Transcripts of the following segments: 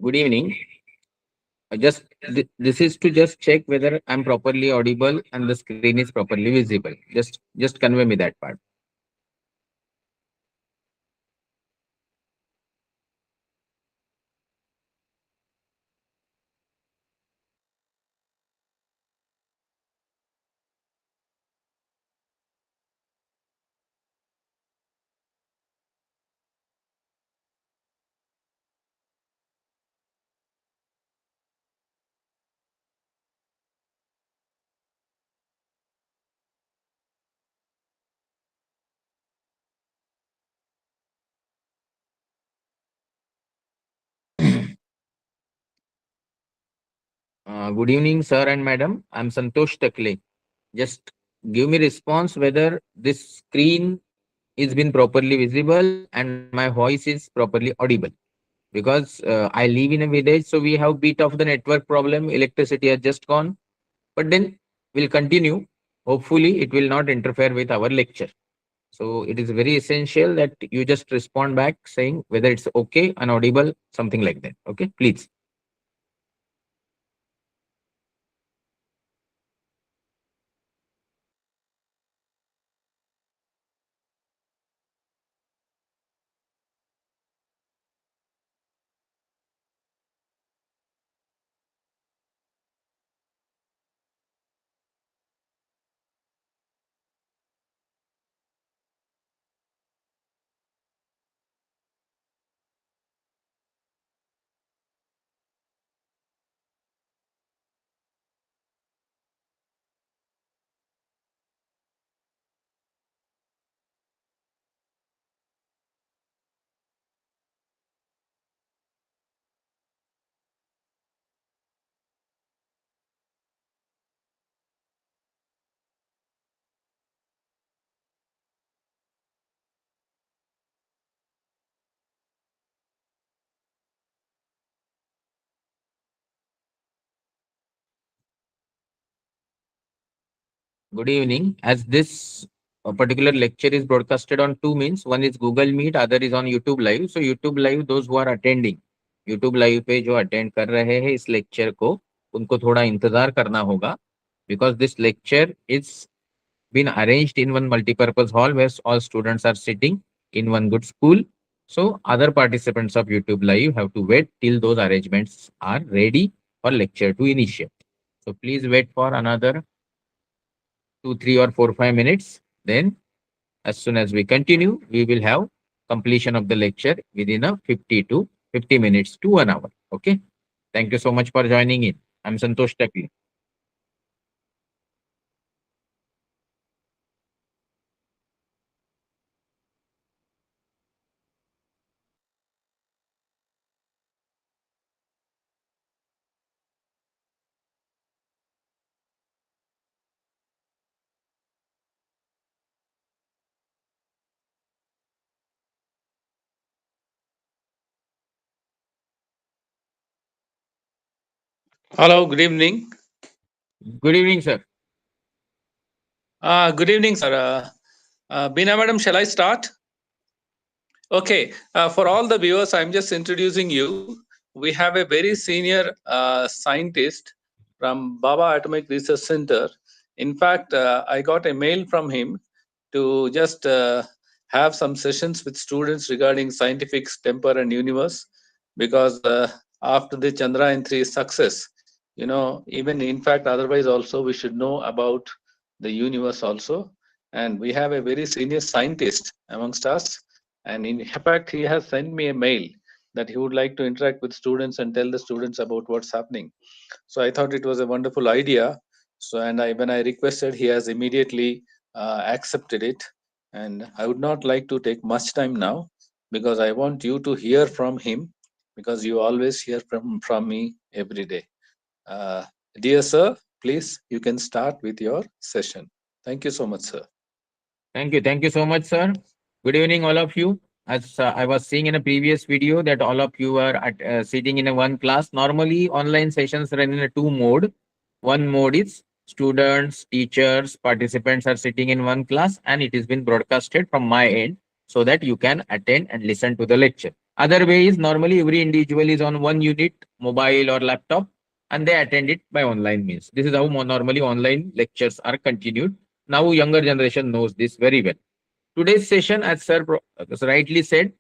Good evening. This is to just check whether I'm properly audible and the screen is properly visible. Just convey me that part. Good evening, sir and madam. I'm Santosh Takale. Just give me response whether this screen is been properly visible and my voice is properly audible. Because I live in a village, so we have bit of the network problem. Electricity has just gone, but then we'll continue. Hopefully, it will not interfere with our lecture. So it is very essential that you just respond back saying whether it's okay and audible, something like that. Okay, please. Good evening. As this particular lecture is broadcasted on two means, one is Google Meet, other is on YouTube Live. So YouTube Live, those who are attending, YouTube Live पे जो attend कर रहे हैं इस lecture को, उनको थोड़ा इंतजार करना होगा, because this lecture is been arranged in one multipurpose hall where all students are sitting in one good school. So other participants of YouTube Live have to wait till those arrangements are ready for lecture to initiate. So please wait for another 2, 3 or 4, 5 minutes. Then, as soon as we continue, we will have completion of the lecture within a 50 to 50 minutes to 1 hour. Okay. Thank you so much for joining in. I'm Santosh Takle. Hello, good evening. Good evening, sir. Good evening, sir. Bina madam, shall I start? Okay. For all the viewers, I'm just introducing you. We have a very senior scientist from Baba Atomic Research Center. In fact, I got a mail from him to just have some sessions with students regarding scientific temper and universe, because after the Chandrayaan 3 success, even in fact, otherwise also we should know about the universe also. And we have a very senior scientist amongst us. And in fact, he has sent me a mail that he would like to interact with students and tell the students about what's happening. So I thought it was a wonderful idea. So, and when I requested, he has immediately accepted it. And I would not like to take much time now, because I want you to hear from him, because you always hear from me every day. Uh, Dear sir, please, you can start with your session. Thank you so much, sir. Thank you. Thank you so much, sir. Good evening, all of you. As I was seeing in a previous video that all of you are sitting in a one class. Normally, online sessions run in a two mode. One mode is students, teachers, participants are sitting in one class, and it has been broadcasted from my end so that you can attend and listen to the lecture. Other way is normally every individual is on one unit, mobile or laptop, and they attend it by online means. This is how normally online lectures are continued. Now younger generation knows this very well. Today's session, as Sir rightly said,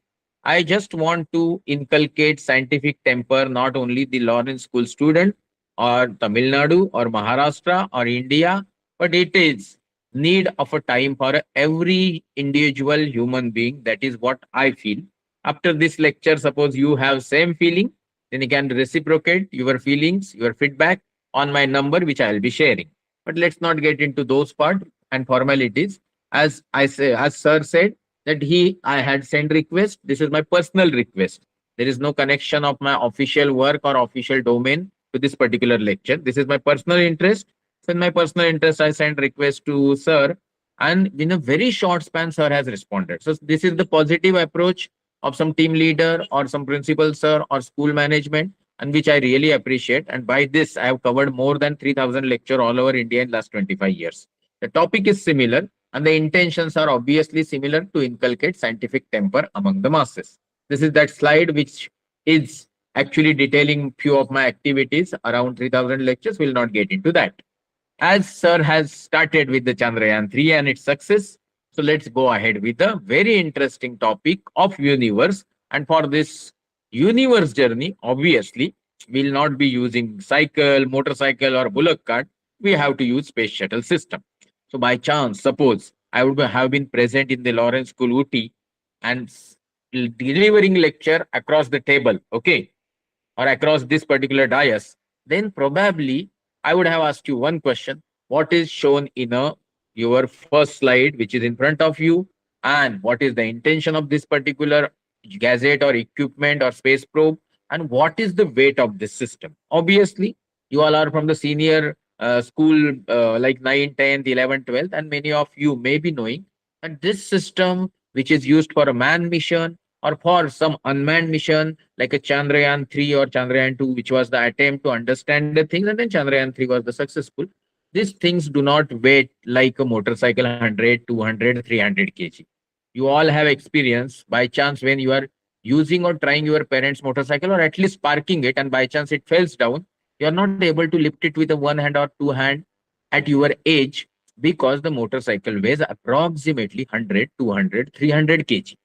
I just want to inculcate scientific temper not only the Lawrence School student or Tamil Nadu or Maharashtra or India, but it is need of a time for every individual human being. That is what I feel. After this lecture, suppose you have same feeling, then you can reciprocate your feelings, your feedback on my number, which I will be sharing. But let's not get into those part and formalities. As I say, as Sir said, that I had sent request. This is my personal request. There is no connection of my official work or official domain to this particular lecture. This is my personal interest. So in my personal interest, I sent request to Sir, and in a very short span, Sir has responded. So this is the positive approach of some team leader or some principal sir or school management, and which I really appreciate. And by this, I have covered more than 3,000 lecture all over India in last 25 years. The topic is similar, and the intentions are obviously similar to inculcate scientific temper among the masses. This is that slide which is actually detailing few of my activities around 3,000 lectures. Will not get into that. As Sir has started with the Chandrayaan 3 and its success, so let's go ahead with a very interesting topic of universe. And for this universe journey, obviously, we'll not be using cycle, motorcycle, or bullock cart. We have to use space shuttle system. So by chance, suppose I would have been present in the Lawrence School Ooty and delivering lecture across the table, okay, or across this particular dais, then probably I would have asked you one question. What is shown in your first slide, which is in front of you, and what is the intention of this particular gadget or equipment or space probe, and what is the weight of this system? Obviously, you all are from the senior school like 9th, 10th, 11th, 12th, and many of you may be knowing that this system, which is used for a manned mission or for some unmanned mission like a Chandrayaan 3 or Chandrayaan 2, which was the attempt to understand the things, and then Chandrayaan 3 was the successful. These things do not weigh like a motorcycle 100, 200, 300 kg. You all have experience by chance when you are using or trying your parents' motorcycle or at least parking it, and by chance it falls down. You are not able to lift it with a one hand or two hand at your age because the motorcycle weighs approximately 100, 200, 300 kg,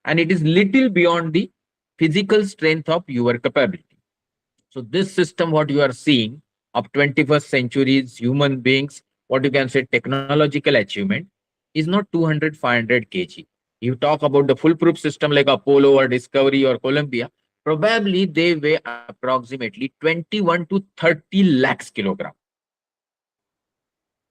and it is little beyond the physical strength of your capability. So this system, what you are seeing of 21st century's human beings, what you can say technological achievement, is not 200, 500 kg. You talk about the foolproof system like Apollo or Discovery or Columbia, probably they weigh approximately 21 to 30 lakhs kilogram.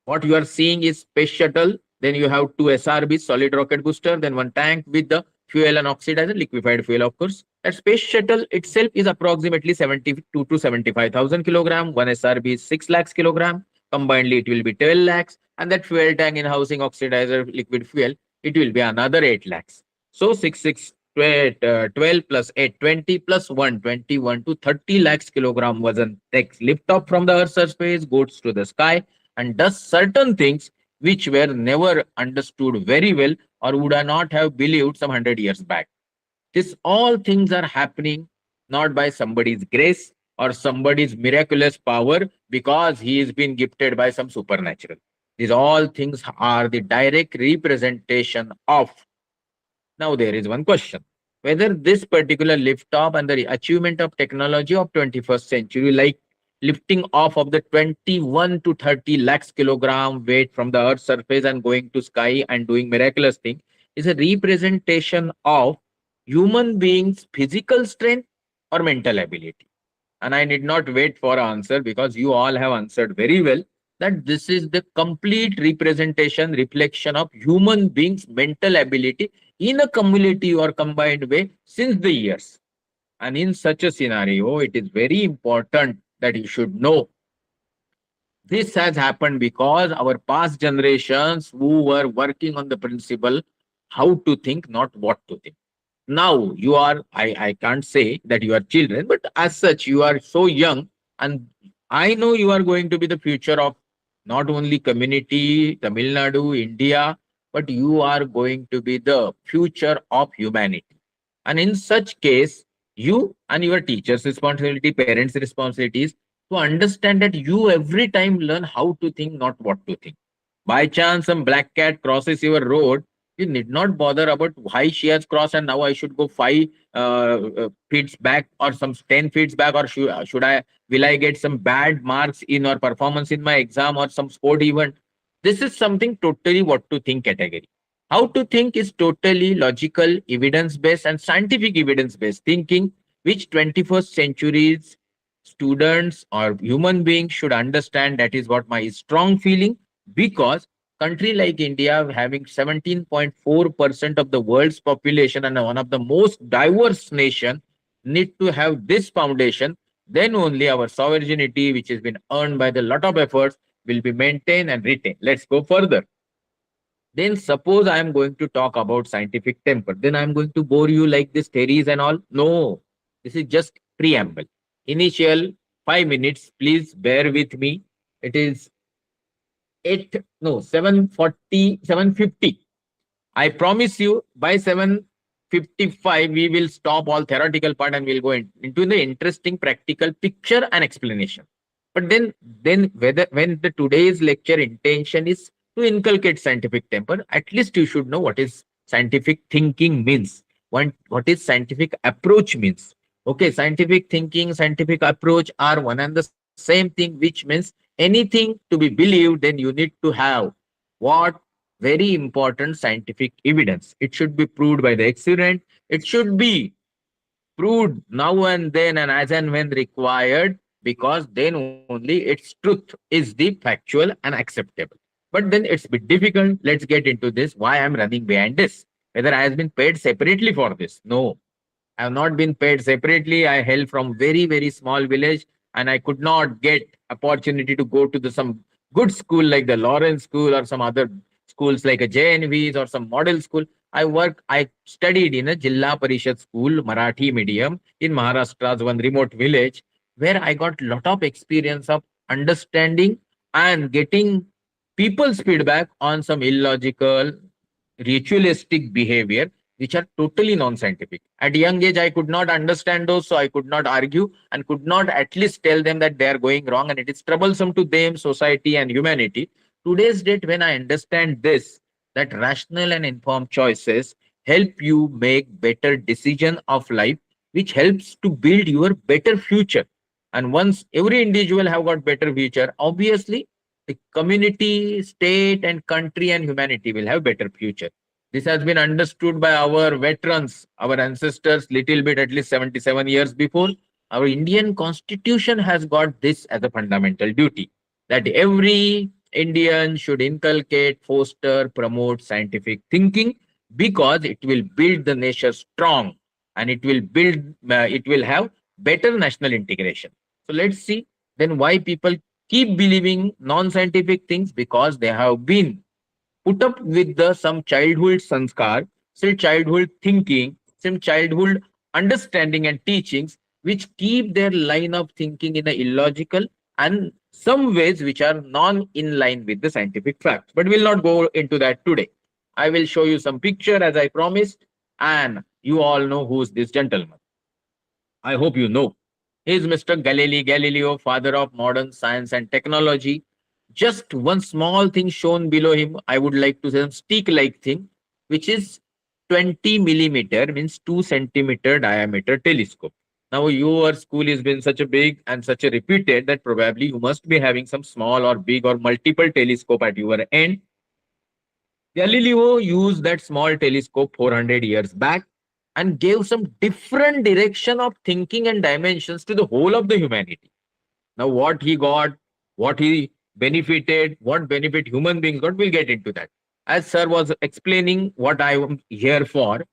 What you are seeing is space shuttle. Then you have two SRBs, solid rocket booster, then one tank with the fuel and oxidizer, liquefied fuel, of course. That space shuttle itself is approximately 72 to 75,000 kilogram. One SRB is 6 lakhs kilogram. Combinedly, it will be 12 lakhs. And that fuel tank in housing oxidizer, liquid fuel, it will be another 8 lakhs. So 12 plus 8, 20 plus 1, 21 to 30 lakhs kilogram wazn takes lift off from the Earth's surface, goes to the sky, and does certain things which were never understood very well or would have not have believed some 100 years back. This all things are happening not by somebody's grace or somebody's miraculous power because he has been gifted by some supernatural. These all things are the direct representation of. Now there is one question whether this particular lift off and the achievement of technology of 21st century, like lifting off of the 21 to 30 lakhs kilogram weight from the earth's surface and going to sky and doing miraculous thing, is a representation of human beings physical strength or mental ability. And I need not wait for answer because you all have answered very well that this is the complete representation, reflection of human beings' mental ability in a cumulative or combined way since the years. And in such a scenario, it is very important that you should know this has happened because our past generations who were working on the principle how to think, not what to think. Now you are, I can't say that you are children, but as such, you are so young, and I know you are going to be the future of not only community, Tamil Nadu, India, but you are going to be the future of humanity. And in such case, you and your teacher's responsibility, parents' responsibilities to understand that you every time learn how to think, not what to think. By chance, some black cat crosses your road, you need not bother about why she has crossed and now I should go 5 feet back or some 10 feet back, or should I, will I get some bad marks in or performance in my exam or some sport event. This is something totally what to think category. How to think is totally logical, evidence based, and scientific evidence based thinking, which 21st century's students or human beings should understand. That is what my strong feeling, because country like India having 17.4% of the world's population and one of the most diverse nation need to have this foundation. Then only our sovereignty, which has been earned by the lot of efforts, will be maintained and retained. Let's go further. Then suppose I am going to talk about scientific temper. Then I am going to bore you like this theories and all. No, this is just preamble. Initial 5 minutes. Please bear with me. It is 7:40, 7:50. I promise you by 7:55 we will stop all theoretical part and we'll go into the interesting practical picture and explanation. But then whether when the today's lecture intention is to inculcate scientific temper, at least you should know what is scientific thinking means. What is scientific approach means. Okay, scientific thinking, scientific approach are one and the same thing, which means anything to be believed, then you need to have what very important scientific evidence. It should be proved by the experiment. It should be proved now and then and as and when required, because then only its truth is the factual and acceptable. But then it's a bit difficult. Let's get into this. Why I'm running behind this? Whether I has been paid separately for this? No, I have not been paid separately. I hail from very, very small village and I could not get opportunity to go to the some good school like the Lawrence School or some other schools like a JNVs or some model school. I studied in a Jilla Parishad school, Marathi medium in Maharashtra's one remote village, where I got lot of experience of understanding and getting people's feedback on some illogical, ritualistic behavior which are totally non-scientific. At young age, I could not understand those, so I could not argue and could not at least tell them that they are going wrong and it is troublesome to them, society, and humanity. Today's date, when I understand this, that rational and informed choices help you make better decision of life, which helps to build your better future. And once every individual have got better future, obviously the community, state, and country and humanity will have better future. This has been understood by our veterans, our ancestors, little bit at least 77 years before. Our Indian constitution has got this as a fundamental duty, that every Indian should inculcate, foster, promote scientific thinking, because it will build the nation strong and it will have better national integration. So let's see then why people keep believing non-scientific things, because they have been put up with the some childhood sanskar, some childhood thinking, some childhood understanding and teachings, which keep their line of thinking in a illogical and some ways which are non in line with the scientific facts. But we'll not go into that today. I will show you some picture as I promised, and you all know who's this gentleman. I hope you know. He is Mr. Galileo, father of modern science and technology. Just one small thing shown below him, I would like to say some stick-like thing, which is 20 millimeter, means 2 centimeter diameter telescope. Now, your school has been such a big and such a reputed that probably you must be having some small or big or multiple telescope at your end. Galileo used that small telescope 400 years back and gave some different direction of thinking and dimensions to the whole of the humanity. Now, what he got, what he benefited, what benefit human beings got, we'll get into that. As sir was explaining what I am here for,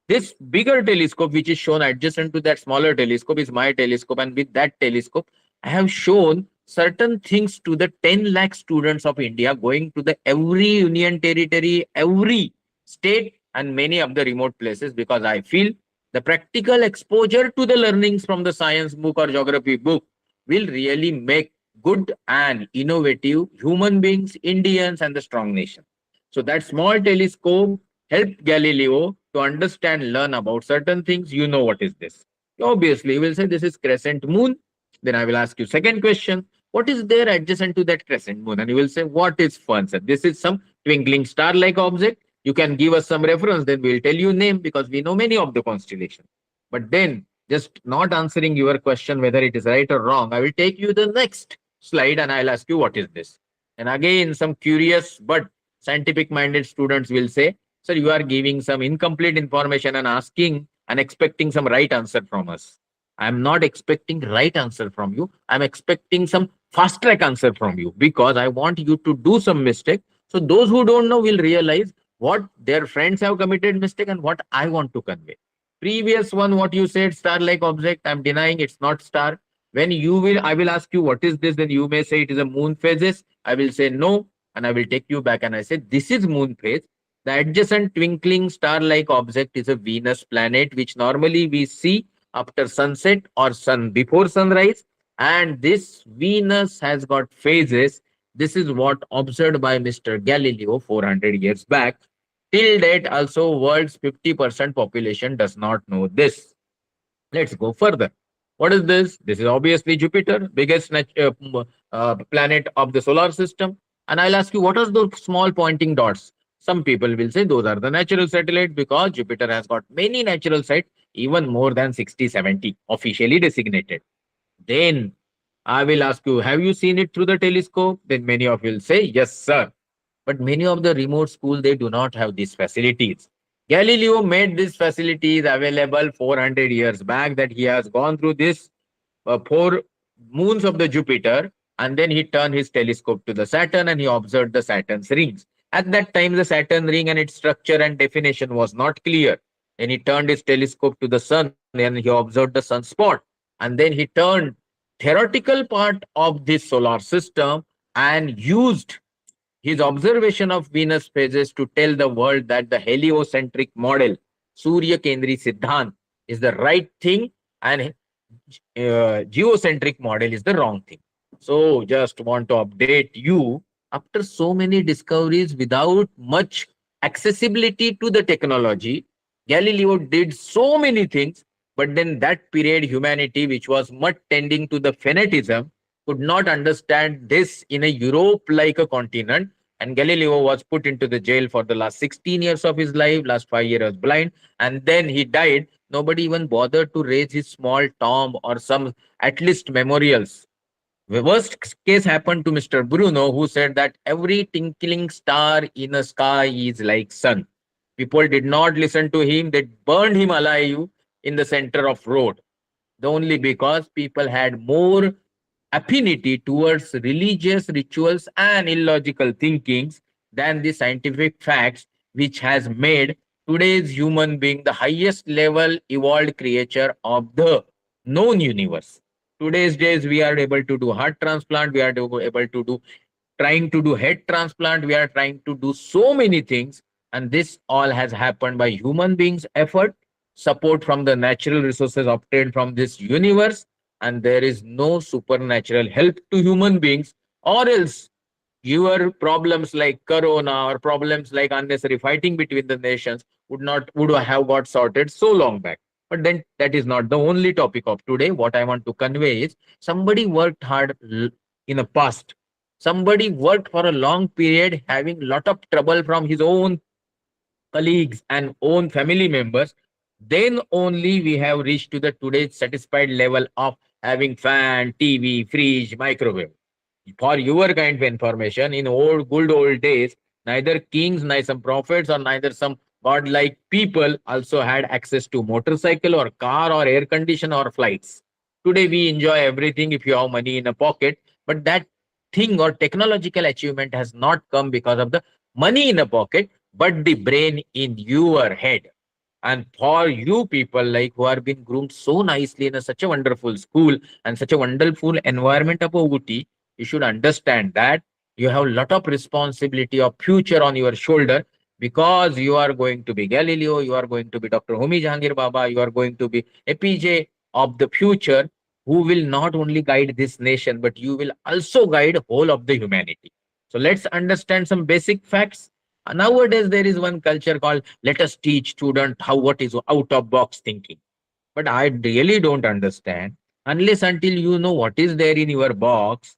this bigger telescope, which is shown adjacent to that smaller telescope, is my telescope. And with that telescope, I have shown certain things to the 10 lakh students of India going to the every union territory, every state, and many of the remote places, because I feel the practical exposure to the learnings from the science book or geography book will really make good and innovative human beings, Indians, and the strong nation. So that small telescope helped Galileo to to understand, learn about certain things, you know what is this. Obviously, you will say this is crescent moon. Then I will ask you second question. What is there adjacent to that crescent moon? And you will say, what is fun, sir? This is some twinkling star-like object. You can give us some reference, then we'll tell you name because we know many of the constellations. But then, just not answering your question whether it is right or wrong, I will take you the next slide and I'll ask you what is this. And again, some curious but scientific-minded students will say, sir, you are giving some incomplete information and asking and expecting some right answer from us. I'm not expecting right answer from you. I'm expecting some fast track answer from you because I want you to do some mistake. So those who don't know will realize what their friends have committed mistake and what I want to convey. Previous one, what you said, star-like object, I'm denying it's not star. When you will, I will ask you what is this, then you may say it is a moon phases. I will say no, and I will take you back and I say this is moon phase. The adjacent twinkling star-like object is a Venus planet, which normally we see after sunset or sun before sunrise. And this Venus has got phases. This is what observed by Mr. Galileo 400 years back. Till date, also, world's 50% population does not know this. Let's go further. What is this? This is obviously Jupiter, biggest planet of the solar system. And I'll ask you, what are those small pointing dots? Some people will say those are the natural satellites because Jupiter has got many natural sites, even more than 60, 70 officially designated. Then I will ask you, have you seen it through the telescope? Then many of you will say, yes, sir. But many of the remote schools, they do not have these facilities. Galileo made these facilities available 400 years back that he has gone through this four moons of the Jupiter, and then he turned his telescope to the Saturn and he observed the Saturn's rings. At that time, the Saturn ring and its structure and definition was not clear. Then he turned his telescope to the sun and he observed the sunspot. And then he turned theoretical part of this solar system and used his observation of Venus phases to tell the world that the heliocentric model, Surya Kendri Siddhant, is the right thing and geocentric model is the wrong thing. So, just want to update you after so many discoveries without much accessibility to the technology, Galileo did so many things, but then that period, humanity, which was much tending to the fanatism, could not understand this in a Europe like a continent. And Galileo was put into the jail for the last 16 years of his life, last 5 years was blind, and then he died. Nobody even bothered to raise his small tomb or some at least memorials. The worst case happened to Mr. Bruno, who said that every twinkling star in the sky is like sun. People did not listen to him. They burned him alive in the center of road. Only because people had more affinity towards religious rituals and illogical thinkings than the scientific facts, which has made today's human being the highest level evolved creature of the known universe. Today's days, we are able to do heart transplant, we are able to do trying to do head transplant, we are trying to do so many things, and this all has happened by human beings' effort, support from the natural resources obtained from this universe, and there is no supernatural help to human beings, or else your problems like corona or problems like unnecessary fighting between the nations would have got sorted so long back. But then that is not the only topic of today. What I want to convey is somebody worked hard in the past. Somebody worked for a long period, having lot of trouble from his own colleagues and own family members, then only we have reached to the today's satisfied level of having fan, TV, fridge, microwave. For your kind of information, in old good old days, neither kings, neither some prophets, or neither some godlike people also had access to motorcycle or car or air condition or flights. Today we enjoy everything if you have money in a pocket, but that thing or technological achievement has not come because of the money in a pocket, but the brain in your head. And for you people like who are being groomed so nicely in such a wonderful school and such a wonderful environment of OT, you should understand that you have a lot of responsibility of future on your shoulder because you are going to be Galileo, you are going to be Dr. Homi Jahangir Baba, you are going to be APJ of the future who will not only guide this nation, but you will also guide whole of the humanity. So let's understand some basic facts. Nowadays, there is one culture called let us teach student how what is out of box thinking. But I really don't understand unless until you know what is there in your box,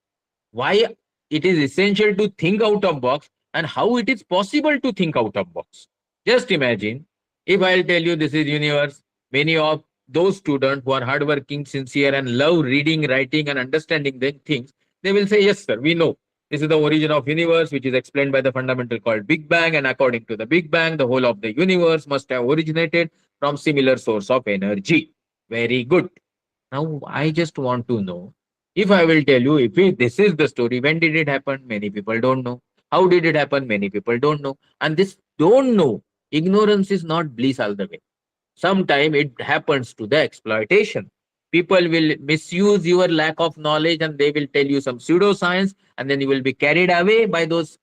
why it is essential to think out of box and how it is possible to think out of box. Just imagine if I'll tell you this is universe, many of those students who are hardworking, sincere, and love reading, writing, and understanding the things, they will say, yes, sir, we know. This is the origin of universe, which is explained by the fundamental called Big Bang. And according to the Big Bang, the whole of the universe must have originated from similar source of energy. Very good. Now, I just want to know if I will tell you if this is the story, when did it happen? Many people don't know. How did it happen? Many people don't know. And this don't know, ignorance is not bliss all the way. Sometimes it happens to the exploitation. People will misuse your lack of knowledge and they will tell you some pseudoscience, and then you will be carried away by those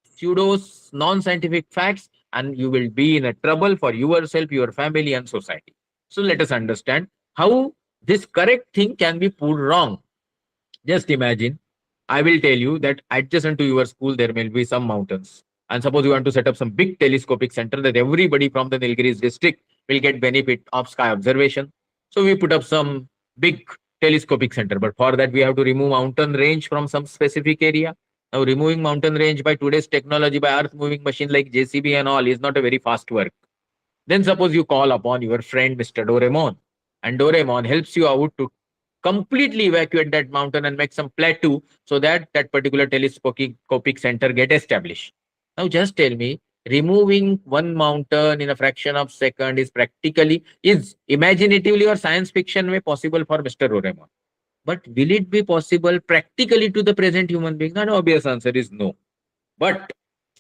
pseudo non-scientific facts, and you will be in a trouble for yourself, your family, and society. So let us understand how this correct thing can be put wrong. Just imagine, I will tell you that adjacent to your school there will be some mountains. And suppose you want to set up some big telescopic center that everybody from the Nilgiris district will get benefit of sky observation. So we put up some big telescopic center. But for that, we have to remove mountain range from some specific area. Now, removing mountain range by today's technology, by earth moving machine like JCB and all, is not a very fast work. Then suppose you call upon your friend Mr. Doraemon, and Doraemon helps you out to completely evacuate that mountain and make some plateau so that that particular telescopic center get established. Now just tell me, removing one mountain in a fraction of second is practically, is imaginatively or science fiction way possible for Mr. Doraemon. But will it be possible practically to the present human being? An obvious answer is no. But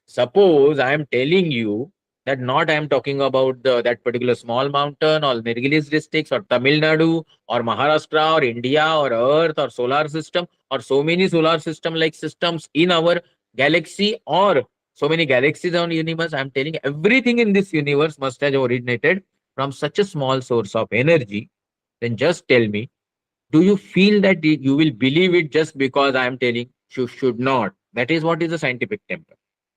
suppose I am telling you that not I am talking about that particular small mountain or Nilgiris districts or Tamil Nadu or Maharashtra or India or Earth or solar system or so many solar system like systems in our galaxy or so many galaxies on universe. I am telling everything in this universe must have originated from such a small source of energy. Then just tell me, do you feel that you will believe it just because I am telling? You should not. That is what is the scientific temper.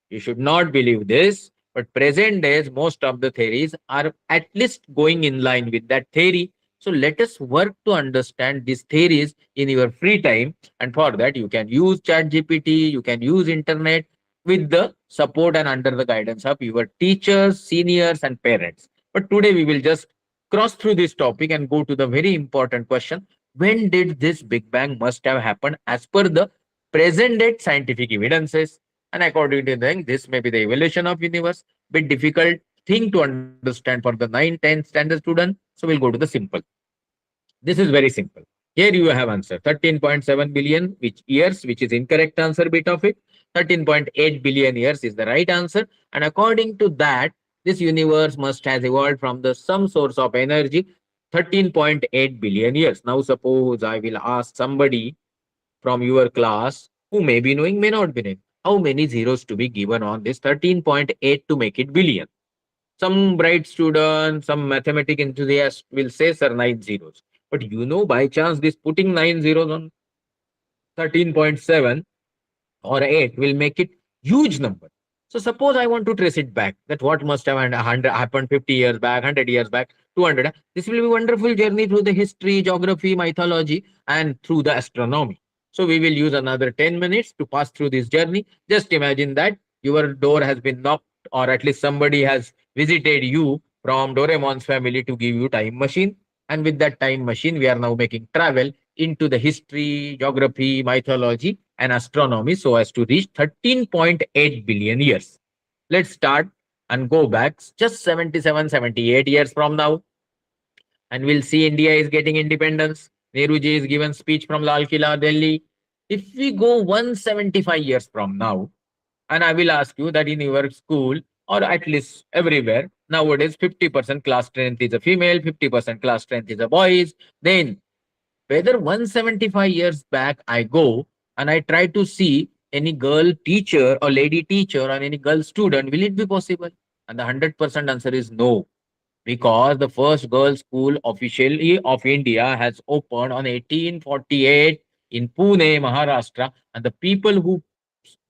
You should not believe this, but present days, most of the theories are at least going in line with that theory. So let us work to understand these theories in your free time. And for that, you can use ChatGPT, you can use internet with the support and under the guidance of your teachers, seniors, and parents. But today we will just cross through this topic and go to the very important question. When did this Big Bang must have happened as per the present date scientific evidences? And according to them, this may be the evolution of universe, bit difficult thing to understand for the 9, 10 standard student. So we'll go to the simple. This is very simple. Here you have answer 13.7 billion which years, which is incorrect answer bit of it. 13.8 billion years is the right answer. And according to that, this universe must has evolved from the some source of energy 13.8 billion years. Now suppose I will ask somebody from your class who may be knowing, may not be knowing. How many zeros to be given on this 13.8 to make it billion? Some bright student, some mathematic enthusiast will say, sir, 9 zeros. But you know, by chance, this putting 9 zeros on 13.7 or 8 will make it huge number. So suppose I want to trace it back, that what must have happened 50 years back, 100 years back, 200. This will be a wonderful journey through the history, geography, mythology, and through the astronomy. So we will use another 10 minutes to pass through this journey. Just imagine that your door has been knocked, or at least somebody has visited you from Doraemon's family to give you time machine. And with that time machine, we are now making travel into the history, geography, mythology, and astronomy so as to reach 13.8 billion years. Let's start and go back just 77, 78 years from now, and we'll see India is getting independence. Nehruji is given speech from Lal Killa, Delhi. If we go 175 years from now, and I will ask you that in your school or at least everywhere, nowadays 50% class strength is a female, 50% class strength is a boys, then whether 175 years back I go and I try to see any girl teacher or lady teacher or any girl student, will it be possible? And the 100% answer is no, because the first girls' school officially of India has opened on 1848 in Pune, Maharashtra, and the people who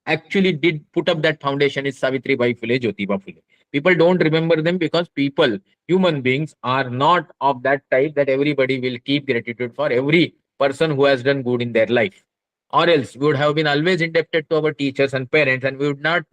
actually did put up that foundation is Savitri Bai Phule, Jyotiba Phule. People don't remember them because people, human beings, are not of that type that everybody will keep gratitude for every person who has done good in their life. Or else we would have been always indebted to our teachers and parents, and we would not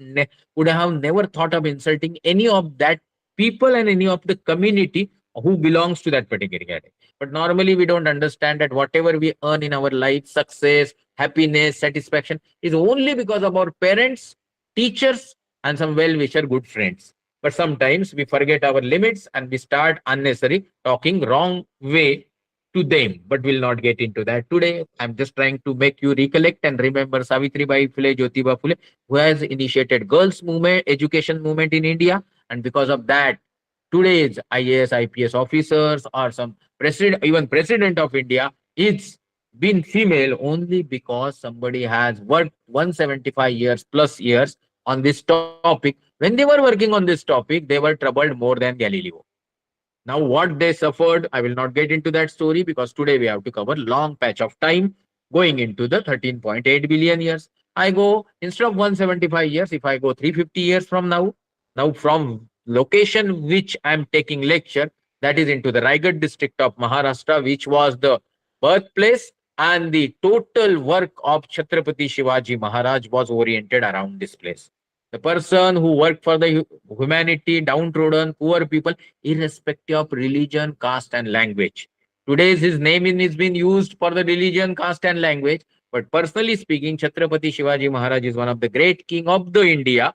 would have never thought of insulting any of that people and any of the community who belongs to that particular category. But normally we don't understand that whatever we earn in our life, success, happiness, satisfaction, is only because of our parents, teachers, and some well wisher, good friends. But sometimes we forget our limits and we start unnecessary talking wrong way to them. But we'll not get into that today. I'm just trying to make you recollect and remember Savitri Bai Phule, Jyotiba Phule, who has initiated girls' movement, education movement in India, and because of that, today's IAS, IPS officers or some president, even president of India, is been female only because somebody has worked 175 years plus years on this topic. When they were working on this topic, they were troubled more than Galileo. Now, what they suffered, I will not get into that story because today we have to cover long patch of time going into the 13.8 billion years. I go instead of 175 years, if I go 350 years from now, now from location which I'm taking lecture, that is into the Raigad district of Maharashtra, which was the birthplace and the total work of Chhatrapati Shivaji Maharaj was oriented around this place. The person who worked for the humanity, downtrodden, poor people, irrespective of religion, caste, and language. Today's his name is been used for the religion, caste, and language. But personally speaking, Chhatrapati Shivaji Maharaj is one of the great king of the India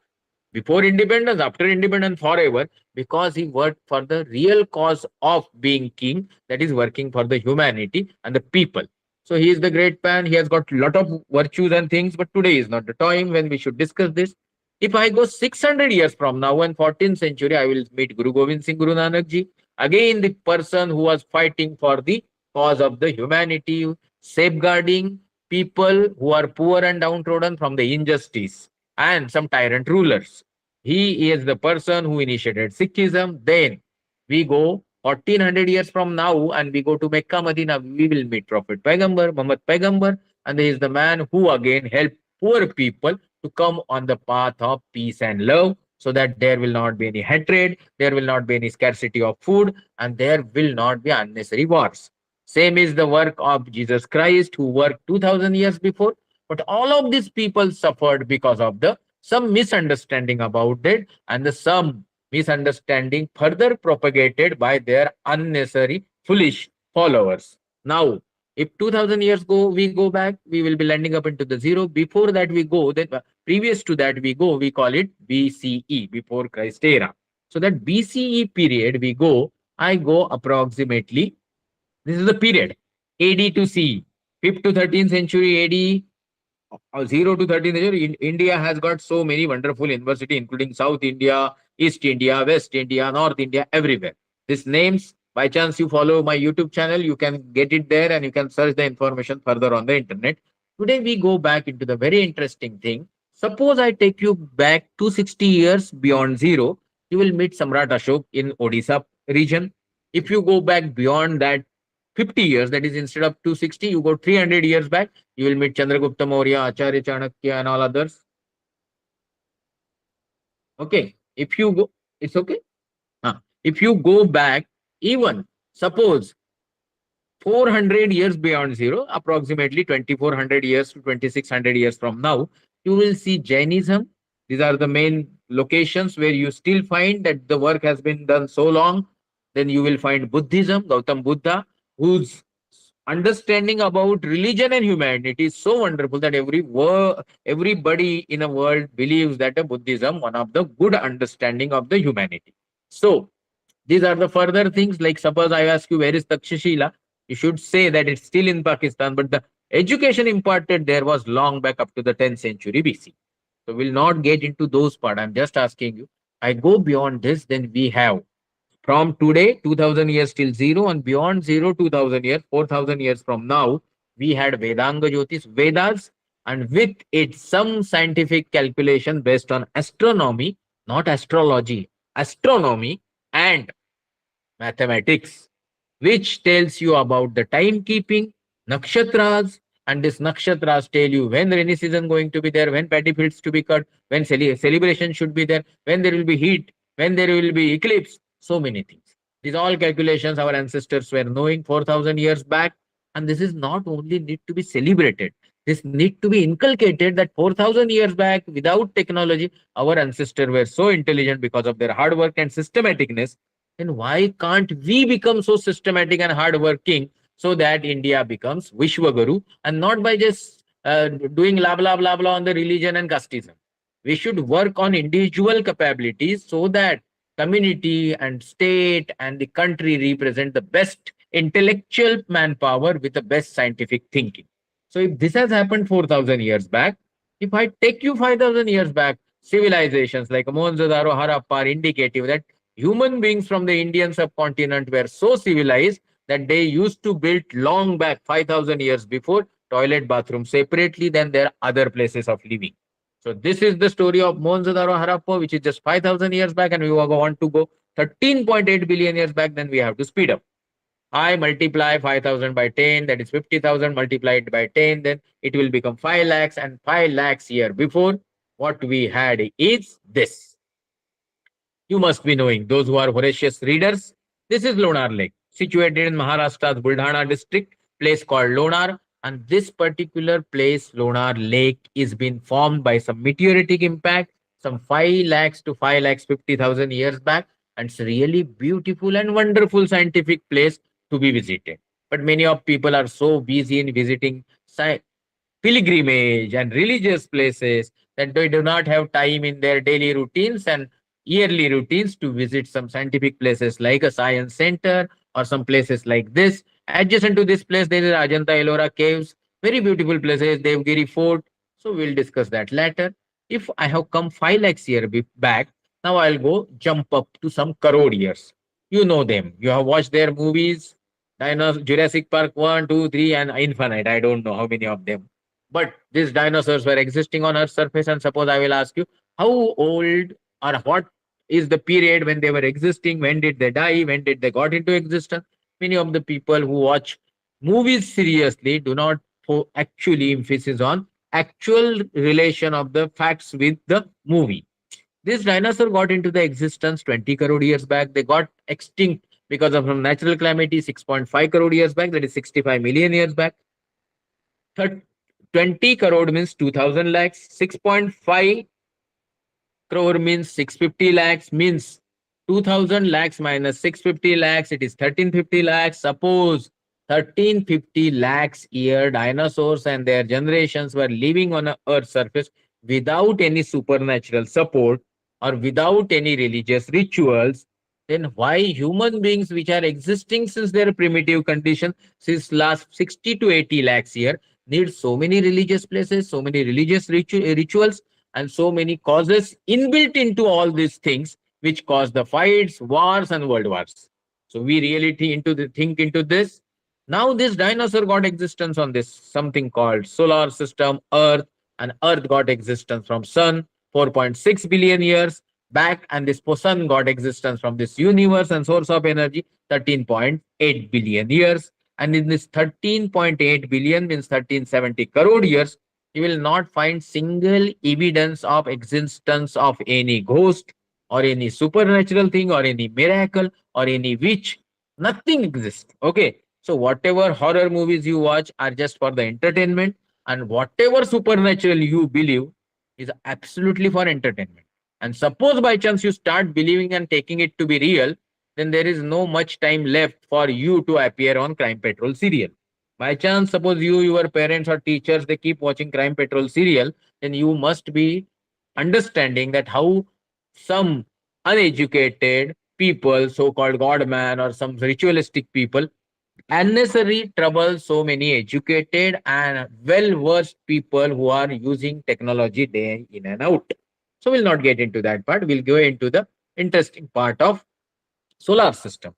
before independence, after independence, forever, because he worked for the real cause of being king, that is working for the humanity and the people. So he is the great man. He has got a lot of virtues and things, but today is not the time when we should discuss this. If I go 600 years from now and 14th century, I will meet Guru Gobind Singh Guru Nanak Ji, again the person who was fighting for the cause of the humanity, safeguarding people who are poor and downtrodden from the injustice and some tyrant rulers. He is the person who initiated Sikhism. Then we go 1400 years from now and we go to Mecca, Medina. We will meet Prophet Paigambar, Muhammad Paigambar, and he is the man who again helped poor people to come on the path of peace and love so that there will not be any hatred, there will not be any scarcity of food, and there will not be unnecessary wars. Same is the work of Jesus Christ, who worked 2000 years before. But all of these people suffered because of the some misunderstanding about it, and the some misunderstanding further propagated by their unnecessary foolish followers. Now, if 2000 years go, we go back, we will be landing up into the zero. Before that, we go, then previous to that, we go, we call it BCE, before Christ era. So that BCE period, we go, I go approximately, this is the period AD to CE, 5th to 13th century AD, 0 to 13th century. India has got so many wonderful university, including South India, East India, West India, North India, everywhere. These names, by chance you follow my YouTube channel, you can get it there and you can search the information further on the internet. Today we go back into the very interesting thing. Suppose I take you back 260 years beyond zero, you will meet Samrat Ashok in Odisha region. If you go back beyond that 50 years, that is instead of 260, you go 300 years back, you will meet Chandragupta Maurya, Acharya Chanakya, and all others. Okay. If you go, it's okay. If you go back, even suppose 400 years beyond zero, approximately 2400 years to 2600 years from now, you will see Jainism. These are the main locations where you still find that the work has been done so long. Then you will find Buddhism, Gautam Buddha, whose understanding about religion and humanity is so wonderful that everybody in the world believes that a Buddhism one of the good understanding of the humanity. So these are the further things. Like suppose I ask you where is Takshashila, you should say that it's still in Pakistan, but the education imparted there was long back up to the 10th century BC. So we'll not get into those part. I'm just asking you. I go beyond this, then we have from today, 2000 years till zero, and beyond zero, 2000 years, 4000 years from now, we had Vedanga Jyotish, Vedas, and with it, some scientific calculation based on astronomy, not astrology, astronomy and mathematics, which tells you about the timekeeping, nakshatras, And this nakshatras tell you when the rainy season going to be there, when paddy fields to be cut, when celebration should be there, when there will be heat, when there will be eclipse, so many things. These all calculations our ancestors were knowing 4,000 years back. And this is not only need to be celebrated, this need to be inculcated that 4,000 years back, without technology, our ancestors were so intelligent because of their hard work and systematicness. Then why can't we become so systematic and hardworking so that India becomes Vishwaguru, and not by just doing blah blah blah blah on the religion and casteism. We should work on individual capabilities so that community and state and the country represent the best intellectual manpower with the best scientific thinking. So if this has happened 4,000 years back, if I take you 5,000 years back, civilizations like Mohenjo-daro, Harappa are indicative that human beings from the Indian subcontinent were so civilized that they used to build long back 5,000 years before toilet bathroom separately than their other places of living. So this is the story of Mohenjo-daro Harappa, which is just 5,000 years back, and we want to go 13.8 billion years back, then we have to speed up. I multiply 5,000 by 10, that is 50,000 multiplied by 10, then it will become 5 lakhs, and 5 lakhs year before, what we had is this. You must be knowing, those who are voracious readers. This is Lonar Lake, situated in Maharashtra's Buldhana district, place called Lonar. And this particular place, Lonar Lake, is been formed by some meteoritic impact, some 5 lakhs to 5 lakhs 50,000 years back. And it's really beautiful and wonderful scientific place to be visited. But many of people are so busy in visiting pilgrimage and religious places that they do not have time in their daily routines and yearly routines to visit some scientific places like a science center or some places like this. Adjacent to this place, there is Ajanta Ellora caves, very beautiful places, Devgiri Fort. So we'll discuss that later. If I have come 5 lakhs year back, now I'll go jump up to some crore years. You know them. You have watched their movies, Jurassic Park 1, 2, 3, and Infinite. I don't know how many of them. But these dinosaurs were existing on Earth's surface. And suppose I will ask you, how old or what is the period when they were existing? When did they die? When did they got into existence? Many of the people who watch movies seriously do not actually emphasis on actual relation of the facts with the movie. This dinosaur got into the existence 20 crore years back. They got extinct because of some natural calamity 6.5 crore years back, that is 65 million years back. 20 crore means 2000 lakhs, 6.5 crore means 650 lakhs, means 2000 lakhs minus 650 lakhs, it is 1350 lakhs. Suppose 1350 lakhs year dinosaurs and their generations were living on a earth surface without any supernatural support or without any religious rituals, then why human beings which are existing since their primitive condition since last 60 to 80 lakhs year need so many religious places, so many religious rituals, and so many causes inbuilt into all these things which cause the fights, wars, and world wars. So we really think into this. Now this dinosaur got existence on this something called solar system, Earth, and Earth got existence from Sun 4.6 billion years back, and this sun got existence from this universe and source of energy 13.8 billion years. And in this 13.8 billion means 1370 crore years, you will not find single evidence of existence of any ghost or any supernatural thing or any miracle or any witch. Nothing exists. Okay. So whatever horror movies you watch are just for the entertainment, and whatever supernatural you believe is absolutely for entertainment. And suppose by chance you start believing and taking it to be real, then there is no much time left for you to appear on Crime Patrol serial. By chance, suppose you, your parents or teachers, they keep watching Crime Patrol serial, then you must be understanding that how some uneducated people, so-called God man or some ritualistic people, unnecessary trouble so many educated and well-versed people who are using technology day in and out. So we'll not get into that part. We'll go into the interesting part of solar system.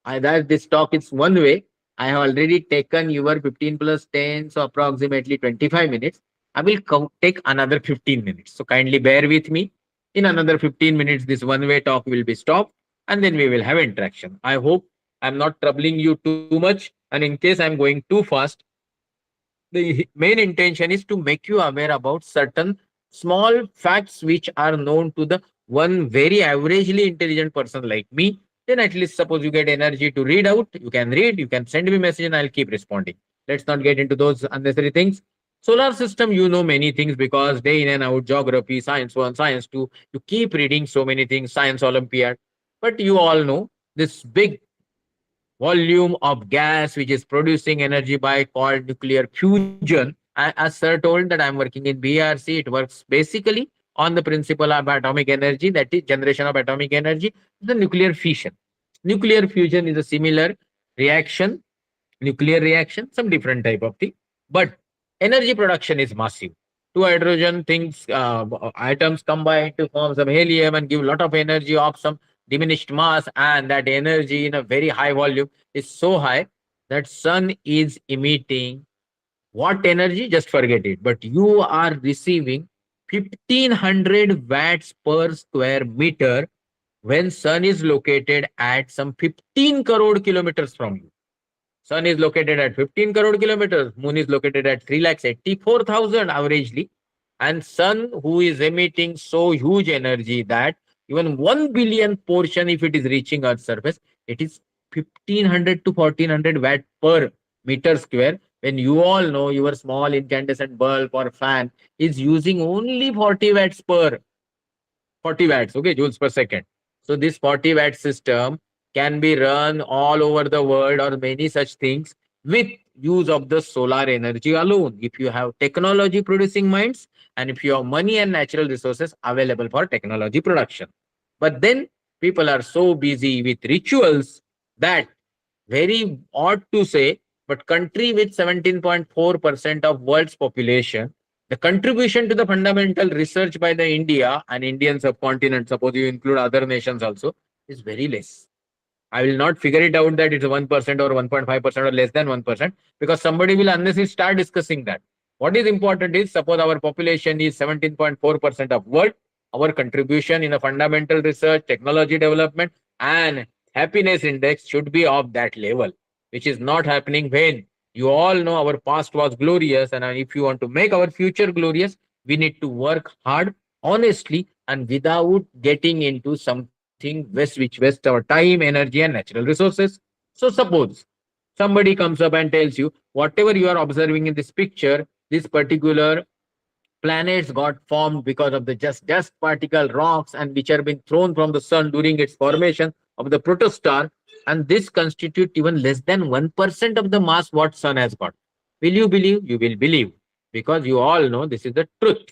That this talk is one way. I have already taken your 15 plus 10, so approximately 25 minutes. I will take another 15 minutes. So kindly bear with me. In another 15 minutes, this one way talk will be stopped, and then we will have interaction. I hope I'm not troubling you too much. And in case I'm going too fast, The main intention is to make you aware about certain small facts which are known to the one very averagely intelligent person like me. Then at least suppose you get energy to read out, you can read, you can send me message and I'll keep responding. Let's not get into those unnecessary things. Solar system, you know many things because day in and out, geography, science one, science two, you keep reading so many things, science Olympiad. But you all know this big volume of gas which is producing energy by called nuclear fusion. As sir told that I'm working in BRC, it works basically on the principle of atomic energy, that is generation of atomic energy, the nuclear fission. Nuclear fusion is a similar reaction, nuclear reaction, some different type of thing. But energy production is massive. Two hydrogen things, atoms combine to form some helium and give a lot of energy of some diminished mass, and that energy in a very high volume is so high that sun is emitting what energy? Just forget it. But you are receiving 1500 watts per square meter when sun is located at some 15 crore kilometers from you. Sun is located at 15 crore kilometers. Moon is located at 3,84,000 averagely. And sun who is emitting so huge energy that even 1 billion portion, if it is reaching Earth's surface, it is 1500 to 1400 watt per meter square. When you all know your small incandescent bulb or fan is using only 40 watts per 40 watts, okay, joules per second. So this 40 watt system can be run all over the world or many such things with use of the solar energy alone. If you have technology producing minds and if you have money and natural resources available for technology production. But then people are so busy with rituals that very odd to say, but country with 17.4% of world's population, the contribution to the fundamental research by the India and Indian subcontinent, suppose you include other nations also, is very less. I will not figure it out that it's 1% or 1.5% or less than 1% because somebody will unless you start discussing that. What is important is suppose our population is 17.4% of world, our contribution in a fundamental research, technology development, and happiness index should be of that level, which is not happening when you all know our past was glorious. And if you want to make our future glorious, we need to work hard, honestly, and without getting into something which wastes our time, energy, and natural resources. So, suppose somebody comes up and tells you whatever you are observing in this picture, this particular planets got formed because of the just dust particle rocks and which are being thrown from the sun during its formation of the protostar, and this constitute even less than 1% of the mass what sun has got. Will you believe? You will believe because you all know this is the truth,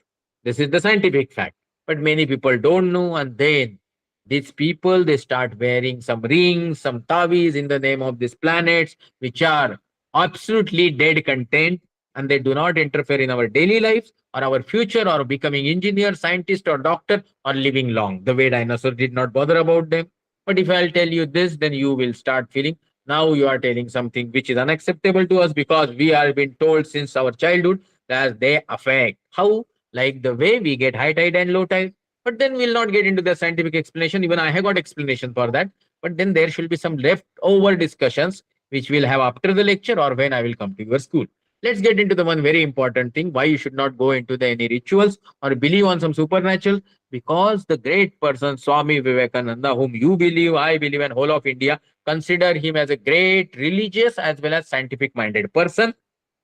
this is the scientific fact, but many people don't know. And then these people, they start wearing some rings, some tavis in the name of these planets which are absolutely dead content, and they do not interfere in our daily lives or our future or becoming engineer, scientist, or doctor or living long. The way dinosaurs did not bother about them. But if I'll tell you this, then you will start feeling now you are telling something which is unacceptable to us because we are been told since our childhood that they affect. How? Like the way we get high tide and low tide. But then we'll not get into the scientific explanation. Even I have got explanation for that. But then there should be some leftover discussions which we'll have after the lecture or when I will come to your school. Let's get into the one very important thing why you should not go into the any rituals or believe on some supernatural, because the great person Swami Vivekananda, whom you believe, I believe, and whole of India consider him as a great religious as well as scientific minded person.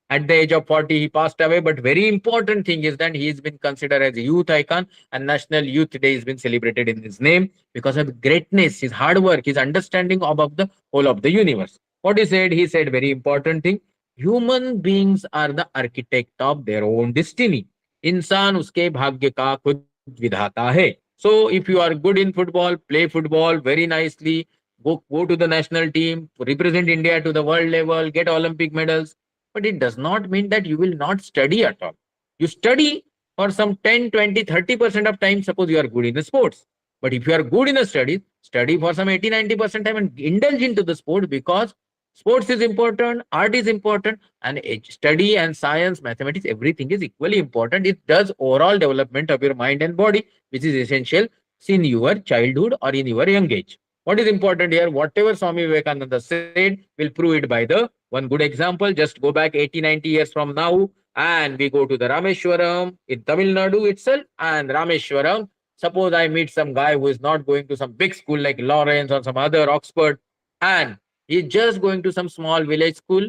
At the age of 40 he passed away, but very important thing is that he has been considered as a youth icon and National Youth Day has been celebrated in his name because of greatness, his hard work, his understanding of the whole of the universe. What he said very important thing, human beings are the architect of their own destiny. इंसान उसके भाग्य का खुद विधाता है. So if you are good in football, play football very nicely, go to the national team, represent India to the world level, get Olympic medals, but it does not mean that you will not study at all. You study for some 10, 20, 30% of time, suppose you are good in the sports. But if you are good in the studies, study for some 80, 90% time and indulge into the sport because sports is important, art is important, and study and science, mathematics, everything is equally important. It does overall development of your mind and body, which is essential in your childhood or in your young age. What is important here? Whatever Swami Vivekananda said, will prove it by the One good example, just go back 80, 90 years from now, and we go to the Rameshwaram in Tamil Nadu itself, and Rameshwaram. Suppose I meet some guy who is not going to some big school like Lawrence or some other Oxford, and he's just going to some small village school,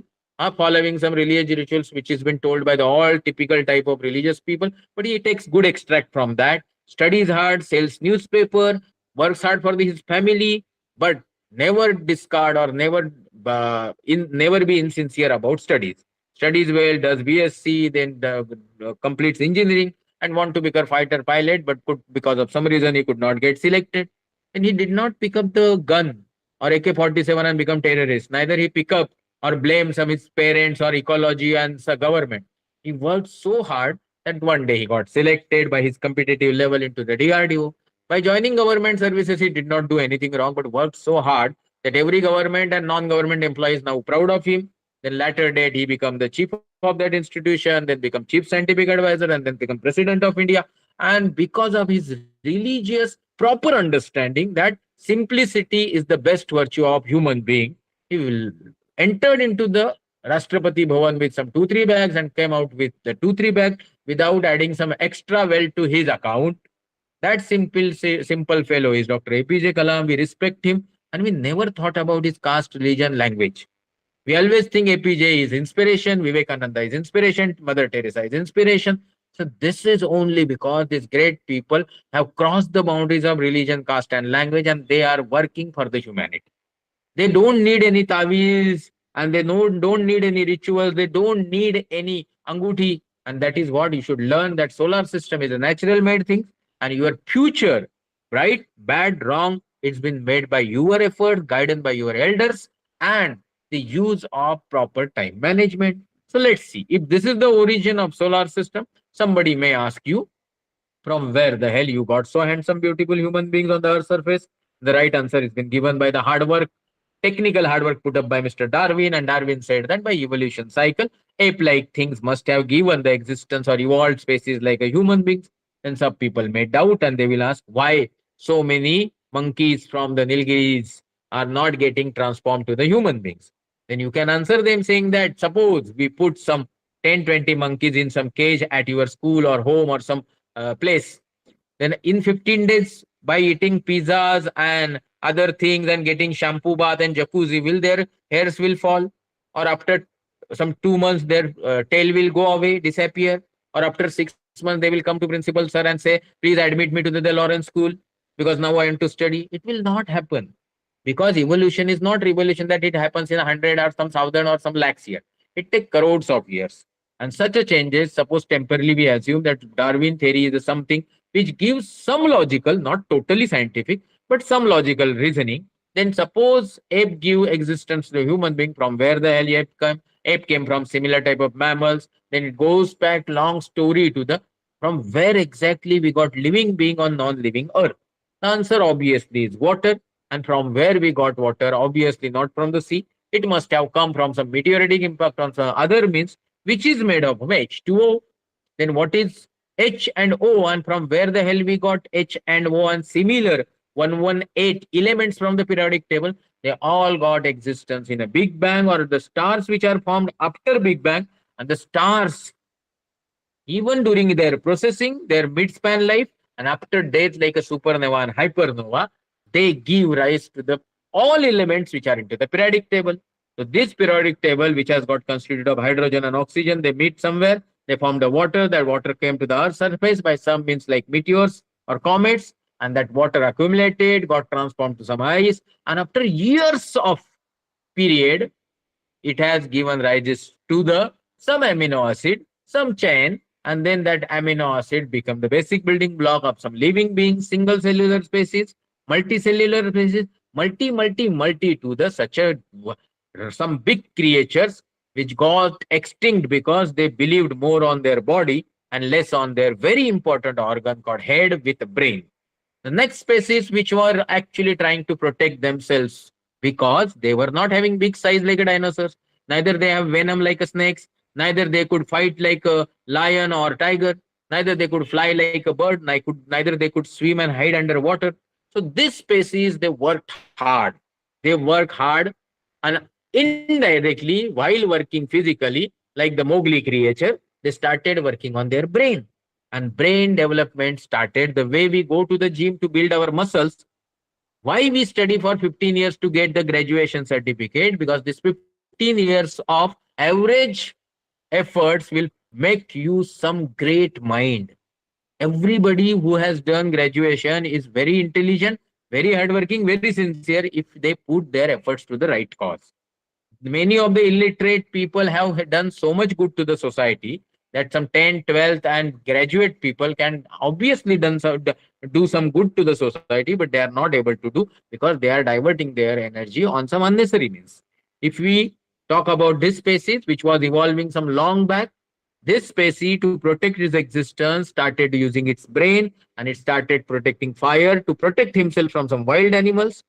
following some religious rituals, which has been told by the all typical type of religious people. But he takes good extract from that, studies hard, sells newspaper, works hard for his family, but never discard or never be insincere about studies. Studies well, does BSc, then completes engineering and want to become fighter pilot, but could because of some reason he could not get selected. And he did not pick up the gun or AK-47 and become terrorist. Neither he pick up or blame some his parents or ecology and the government. He worked so hard that one day he got selected by his competitive level into the DRDO. By joining government services, he did not do anything wrong, but worked so hard that every government and non-government employee is now proud of him. Then later date, he become the chief of that institution, then become chief scientific advisor, and then become president of India. And because of his religious proper understanding that simplicity is the best virtue of human being, he will entered into the Rashtrapati Bhavan with some 2 3 bags and came out with the 2 3 bags without adding some extra wealth to his account. That simple fellow is Dr. APJ Kalam. We respect him, and we never thought about his caste, religion, language. We always think APJ is inspiration, Vivekananda is inspiration, Mother Teresa is inspiration. So this is only because these great people have crossed the boundaries of religion, caste, and language, and they are working for the humanity. They don't need any taviz, and they don't need any rituals. They don't need any anguti. And that is what you should learn, that solar system is a natural made thing, and your future, right, bad, wrong, it's been made by your effort, guided by your elders, and the use of proper time management. So let's see. If this is the origin of solar system, somebody may ask you, from where the hell you got so handsome, beautiful human beings on the earth surface? The right answer has been given by the hard work, technical hard work put up by Mr. Darwin. And Darwin said that by evolution cycle, ape-like things must have given the existence or evolved species like a human beings. Then some people may doubt and they will ask why so many monkeys from the Nilgiris are not getting transformed to the human beings. Then you can answer them saying that suppose we put some 10, 20 monkeys in some cage at your school or home or some place, then in 15 days, by eating pizzas and other things and getting shampoo bath and jacuzzi, will their hairs will fall? Or after some 2 months, their tail will go away, disappear? Or after 6 months, they will come to principal sir and say, please admit me to the Lawrence school because now I want to study. It will not happen, because evolution is not revolution that it happens in 100 or some thousand or some lakhs years. It takes crores of years. And such a changes, suppose temporarily we assume that Darwin theory is something which gives some logical, not totally scientific, but some logical reasoning. Then suppose ape give existence to a human being, from where the hell ape came? Ape came from similar type of mammals. Then it goes back long story to the from where exactly we got living being on non-living earth. The answer obviously is water. And from where we got water? Obviously not from the sea. It must have come from some meteoritic impact on some other means, which is made up of H2O. Then what is H and O, and from where the hell we got H and O and similar 118 elements from the periodic table? They all got existence in a Big Bang, or the stars which are formed after Big Bang. And the stars, even during their processing, their mid-span life, and after death, like a supernova and hypernova, they give rise to the all elements which are into the periodic table. So this periodic table, which has got constituted of hydrogen and oxygen, they meet somewhere, they formed a water. That water came to the Earth's surface by some means like meteors or comets, and that water accumulated, got transformed to some ice, and after years of period, it has given rises to the some amino acid, some chain, and then that amino acid become the basic building block of some living beings, single cellular species, multicellular species, multi to the such a some big creatures which got extinct because they believed more on their body and less on their very important organ called head with brain. The next species which were actually trying to protect themselves because they were not having big size like a dinosaurs, neither they have venom like a snakes, neither they could fight like a lion or tiger, neither they could fly like a bird, neither they could swim and hide underwater. So this species, they worked hard. They work hard, and Indirectly, while working physically, like the Mowgli creature, they started working on their brain. And brain development started the way we go to the gym to build our muscles. Why we study for 15 years to get the graduation certificate? Because this 15 years of average efforts will make you some great mind. Everybody who has done graduation is very intelligent, very hardworking, very sincere if they put their efforts to the right cause. Many of the illiterate people have done so much good to the society that some 10th, 12th, and graduate people can obviously do some good to the society, but they are not able to do because they are diverting their energy on some unnecessary means. If we talk about this species, which was evolving some long back, this species, to protect its existence, started using its brain, and it started protecting fire to protect himself from some wild animals,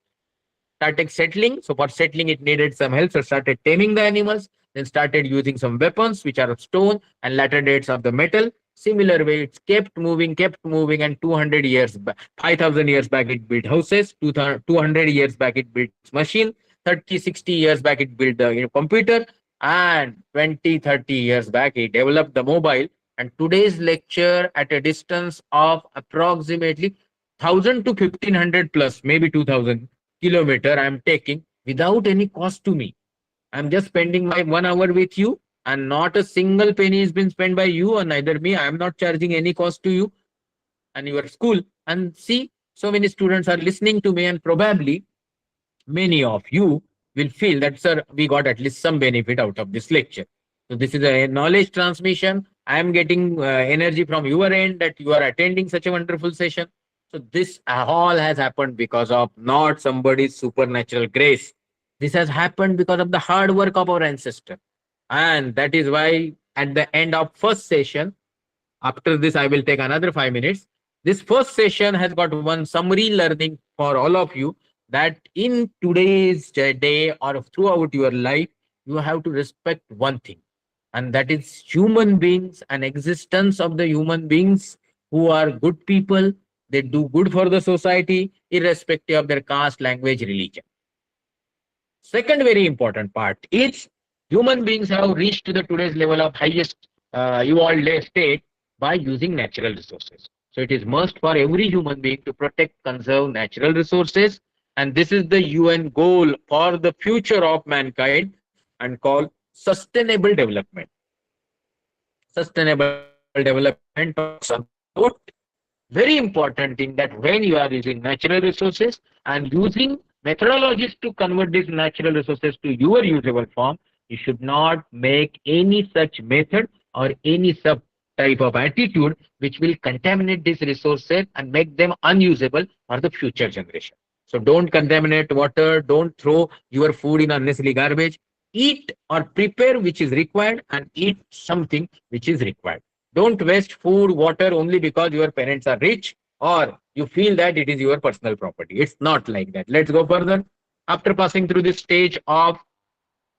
started settling. So for settling, it needed some help. So started taming the animals, then started using some weapons, which are of stone and latter dates of the metal. Similar way, it's kept moving, and 200 years back, 5,000 years back, it built houses. 200 years back, it built machine. 30, 60 years back, it built the computer. And 20, 30 years back, it developed the mobile. And today's lecture at a distance of approximately 1,000 to 1,500 plus, maybe 2,000 kilometer I'm taking without any cost to me. I'm just spending my 1 hour with you, and not a single penny has been spent by you or neither me. I'm not charging any cost to you and your school. And see, so many students are listening to me, and probably many of you will feel that, sir, we got at least some benefit out of this lecture. So this is a knowledge transmission. I am getting energy from your end that you are attending such a wonderful session. So this all has happened because of not somebody's supernatural grace. This has happened because of the hard work of our ancestor. And that is why at the end of first session, after this, I will take another 5 minutes. This first session has got one summary learning for all of you, that in today's day or throughout your life, you have to respect one thing, and that is human beings and existence of the human beings who are good people. They do good for the society, irrespective of their caste, language, religion. Second very important part is human beings have reached to the today's level of highest evolved state by using natural resources. So it is must for every human being to protect, conserve natural resources, and this is the UN goal for the future of mankind and called sustainable development. Sustainable development talks about very important thing, that when you are using natural resources and using methodologies to convert these natural resources to your usable form, you should not make any such method or any sub type of attitude which will contaminate these resources and make them unusable for the future generation. So don't contaminate water, don't throw your food in unnecessary garbage. Eat or prepare which is required, and eat something which is required. Don't waste food, water only because your parents are rich or you feel that it is your personal property. It's not like that. Let's go further. After passing through this stage of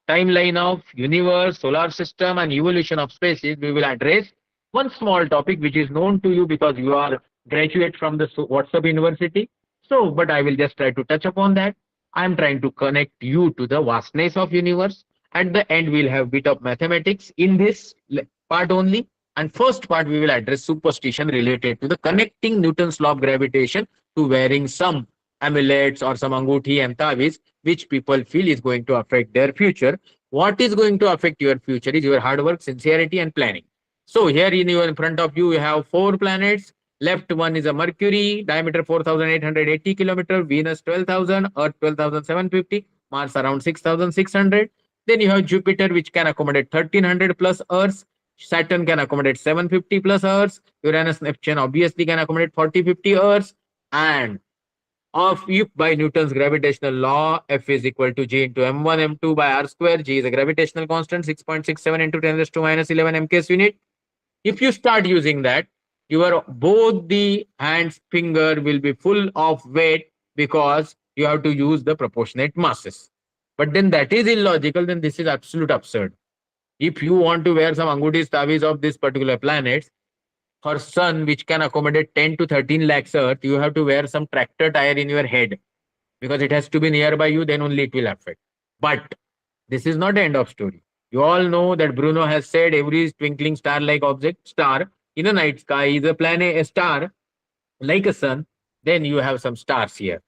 timeline of universe, solar system, and evolution of species, we will address one small topic which is known to you because you are graduate from the WhatsApp University. So, but I will just try to touch upon that. I am trying to connect you to the vastness of universe. At the end, we'll have bit of mathematics in this part only. And first part, we will address superstition related to the connecting Newton's law of gravitation to wearing some amulets or some anguti and tavis, which people feel is going to affect their future. What is going to affect your future is your hard work, sincerity, and planning. So here in front of you, you have four planets. Left one is a Mercury, diameter 4,880 kilometer, Venus 12,000, Earth 12,750, Mars around 6,600. Then you have Jupiter, which can accommodate 1,300 plus Earths. Saturn can accommodate 750 plus Earths. Uranus, Neptune obviously can accommodate 40, 50 Earths. And of if by Newton's gravitational law, F is equal to G into m1 m2 by r square. G is a gravitational constant, 6.67 into 10 raised to minus 11 mks unit. If you start using that, your both the hands finger will be full of weight because you have to use the proportionate masses. But then that is illogical. Then this is absolute absurd. If you want to wear some angutis tavis of this particular planets, for sun, which can accommodate 10 to 13 lakhs Earth, you have to wear some tractor tire in your head because it has to be nearby you, then only it will affect. But This is not the end of story. You all know that Bruno has said every twinkling star-like object, star in a night sky is a planet, a star like a sun. Then you have some stars here.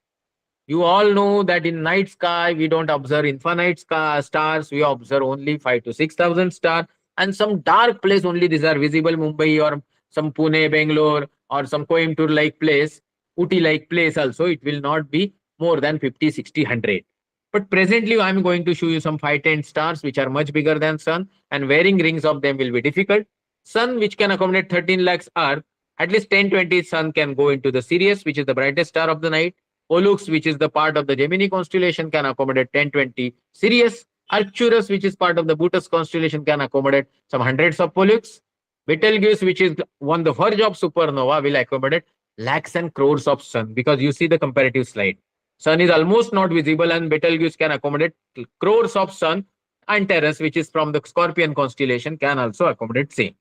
You all know that in night sky, we don't observe infinite stars. We observe only 5 to 6,000 stars. And some dark place only these are visible, Mumbai or some Pune, Bangalore or some Coimbatore like place, Ooty like place also. It will not be more than 50, 60, 100. But presently, I'm going to show you some 5, 10 stars which are much bigger than sun and wearing rings of them will be difficult. Sun which can accommodate 13 lakhs Earth, at least 10, 20 sun can go into the Sirius, which is the brightest star of the night. Pollux, which is the part of the Gemini constellation, can accommodate 10, 20 Sirius. Arcturus, which is part of the Bootes constellation, can accommodate some hundreds of Pollux. Betelgeuse, which is on the verge of supernova, will accommodate lakhs and crores of sun because you see the comparative slide. Sun is almost not visible, and Betelgeuse can accommodate crores of sun. Antares, which is from the Scorpion constellation, can also accommodate same.